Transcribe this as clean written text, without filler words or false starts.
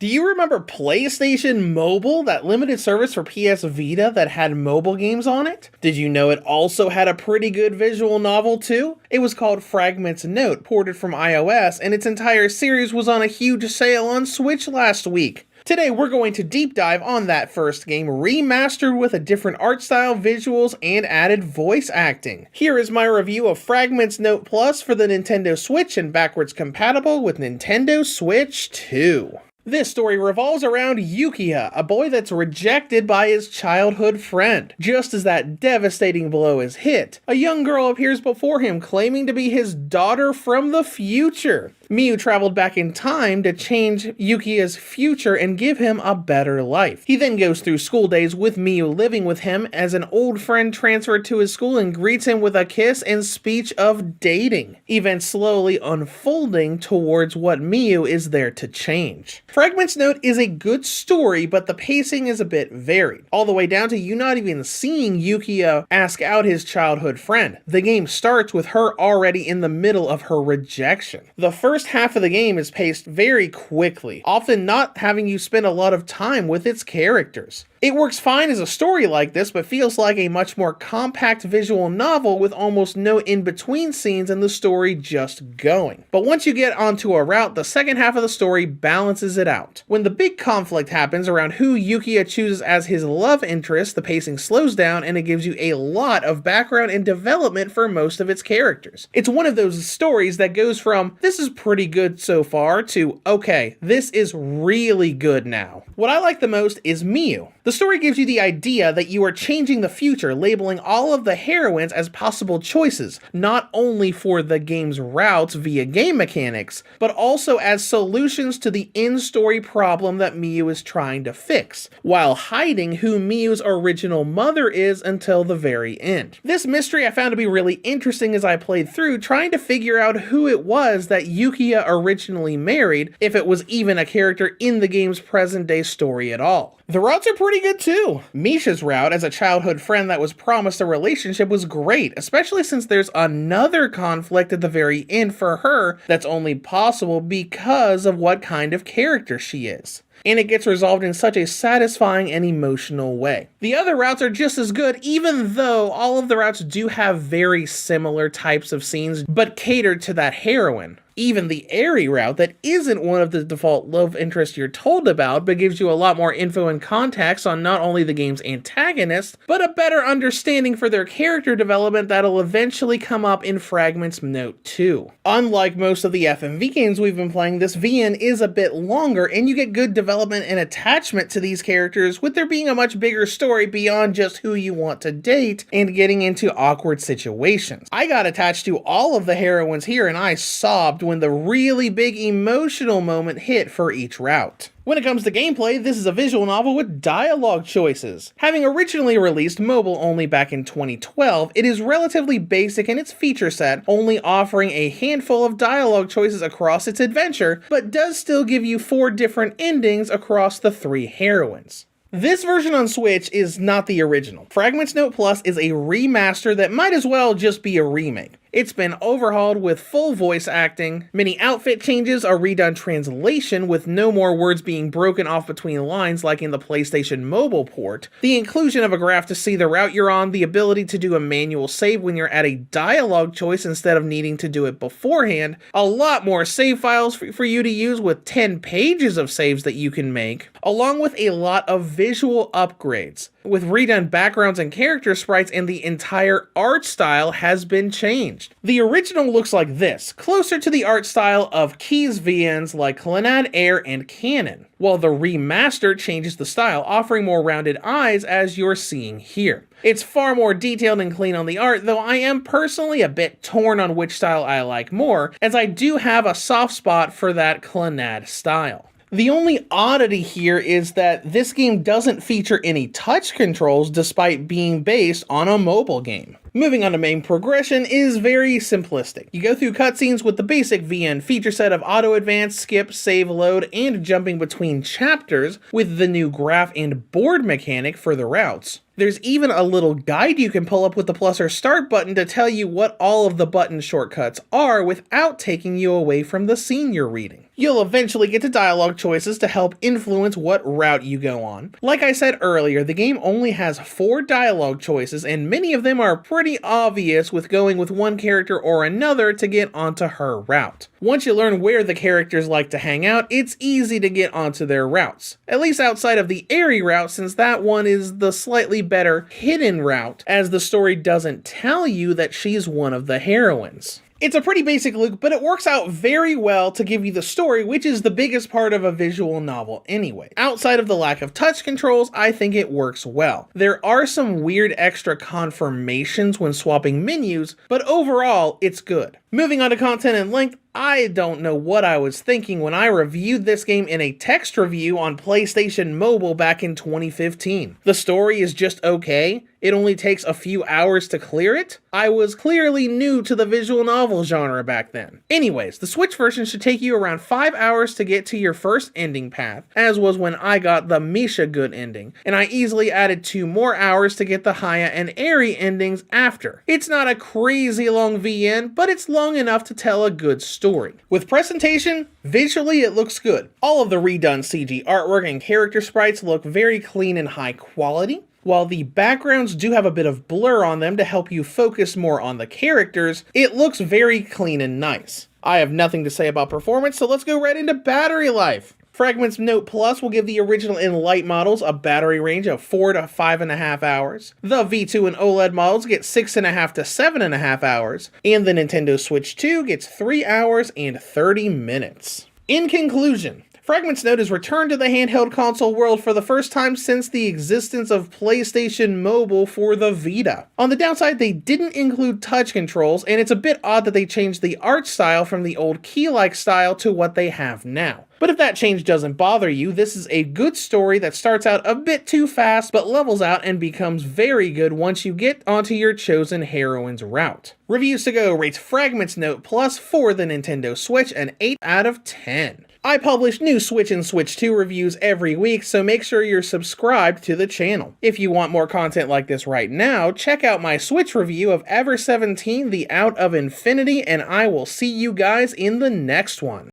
Do you remember PlayStation Mobile, that limited service for PS Vita that had mobile games on it? Did you know it also had a pretty good visual novel too? It was called Fragment Note, ported from iOS, and its entire series was on a huge sale on Switch last week. Today we're going to deep dive on that first game, remastered with a different art style, visuals, and added voice acting. Here is my review of Fragment Note Plus for the Nintendo Switch and backwards compatible with Nintendo Switch 2. This story revolves around Yukiya, a boy that's rejected by his childhood friend. Just as that devastating blow is hit, a young girl appears before him claiming to be his daughter from the future. Miyu traveled back in time to change Yukiya's future and give him a better life. He then goes through school days with Miyu living with him as an old friend transferred to his school and greets him with a kiss and speech of dating. Events slowly unfolding towards what Miyu is there to change. Fragment's Note is a good story, but the pacing is a bit varied, all the way down to you not even seeing Yukiya ask out his childhood friend. The game starts with her already in the middle of her rejection. The first half of the game is paced very quickly, often not having you spend a lot of time with its characters. It works fine as a story like this, but feels like a much more compact visual novel with almost no in-between scenes and the story just going. But once you get onto a route, the second half of the story balances it out. When the big conflict happens around who Yukiya chooses as his love interest, the pacing slows down and it gives you a lot of background and development for most of its characters. It's one of those stories that goes from, this is pretty good so far, to, okay, this is really good now. What I like the most is Miyu. The story gives you the idea that you are changing the future, labeling all of the heroines as possible choices, not only for the game's routes via game mechanics, but also as solutions to the in-story problem that Miyu is trying to fix, while hiding who Miyu's original mother is until the very end. This mystery I found to be really interesting as I played through, trying to figure out who it was that Yukiya originally married, if it was even a character in the game's present-day story at all. The routes are pretty good too. Misha's route as a childhood friend that was promised a relationship was great, especially since there's another conflict at the very end for her that's only possible because of what kind of character she is. And it gets resolved in such a satisfying and emotional way. The other routes are just as good, even though all of the routes do have very similar types of scenes, but catered to that heroine. Even the Airy route that isn't one of the default love interests you're told about, but gives you a lot more info and context on not only the game's antagonist, but a better understanding for their character development that'll eventually come up in Fragment's Note 2. Unlike most of the FMV games we've been playing, this VN is a bit longer, and you get good development and attachment to these characters, with there being a much bigger story beyond just who you want to date and getting into awkward situations. I got attached to all of the heroines here, and I sobbed when the really big emotional moment hit for each route. When it comes to gameplay, this is a visual novel with dialogue choices. Having originally released mobile only back in 2012, it is relatively basic in its feature set, only offering a handful of dialogue choices across its adventure, but does still give you 4 different endings across the 3 heroines. This version on Switch is not the original. Fragment Note Plus is a remaster that might as well just be a remake. It's been overhauled with full voice acting, many outfit changes, a redone translation with no more words being broken off between lines like in the PlayStation Mobile port, the inclusion of a graph to see the route you're on, the ability to do a manual save when you're at a dialogue choice instead of needing to do it beforehand, a lot more save files for you to use with 10 pages of saves that you can make, along with a lot of visual upgrades. With redone backgrounds and character sprites, and the entire art style has been changed. The original looks like this, closer to the art style of Keys VNs like Clannad Air and Canon, while the remastered changes the style, offering more rounded eyes as you're seeing here. It's far more detailed and clean on the art, though I am personally a bit torn on which style I like more, as I do have a soft spot for that Clannad style. The only oddity here is that this game doesn't feature any touch controls despite being based on a mobile game. Moving on to main progression is very simplistic. You go through cutscenes with the basic VN feature set of auto advance, skip, save, load, and jumping between chapters with the new graph and board mechanic for the routes. There's even a little guide you can pull up with the plus or start button to tell you what all of the button shortcuts are without taking you away from the scene you're reading. You'll eventually get to dialogue choices to help influence what route you go on. Like I said earlier, the game only has 4 dialogue choices, and many of them are pretty obvious with going with one character or another to get onto her route. Once you learn where the characters like to hang out, it's easy to get onto their routes. At least outside of the Aerie route, since that one is the slightly better hidden route, as the story doesn't tell you that she's one of the heroines. It's a pretty basic loop, but it works out very well to give you the story, which is the biggest part of a visual novel anyway. Outside of the lack of touch controls, I think it works well. There are some weird extra confirmations when swapping menus, but overall, it's good. Moving on to content and length, I don't know what I was thinking when I reviewed this game in a text review on PlayStation Mobile back in 2015. The story is just okay. It only takes a few hours to clear it. I was clearly new to the visual novel genre back then. Anyways, the Switch version should take you around 5 hours to get to your first ending path, as was when I got the Misha good ending, and I easily added 2 more hours to get the Haya and Aerie endings after. It's not a crazy long VN, but it's long enough to tell a good story. With presentation, visually it looks good. All of the redone CG artwork and character sprites look very clean and high quality. While the backgrounds do have a bit of blur on them to help you focus more on the characters, it looks very clean and nice. I have nothing to say about performance, so let's go right into battery life. Fragment's Note Plus will give the original and light models a battery range of 4 to 5.5 hours. The V2 and OLED models get 6.5 to 7.5 hours, and the Nintendo Switch 2 gets 3 hours and 30 minutes. In conclusion, Fragment's Note has returned to the handheld console world for the first time since the existence of PlayStation Mobile for the Vita. On the downside, they didn't include touch controls, and it's a bit odd that they changed the art style from the old key-like style to what they have now. But if that change doesn't bother you, this is a good story that starts out a bit too fast, but levels out and becomes very good once you get onto your chosen heroine's route. Reviews to Go rates Fragment's Note Plus for the Nintendo Switch an 8 out of 10. I publish new Switch and Switch 2 reviews every week, so make sure you're subscribed to the channel. If you want more content like this right now, check out my Switch review of Ever 17: The Out of Infinity, and I will see you guys in the next one.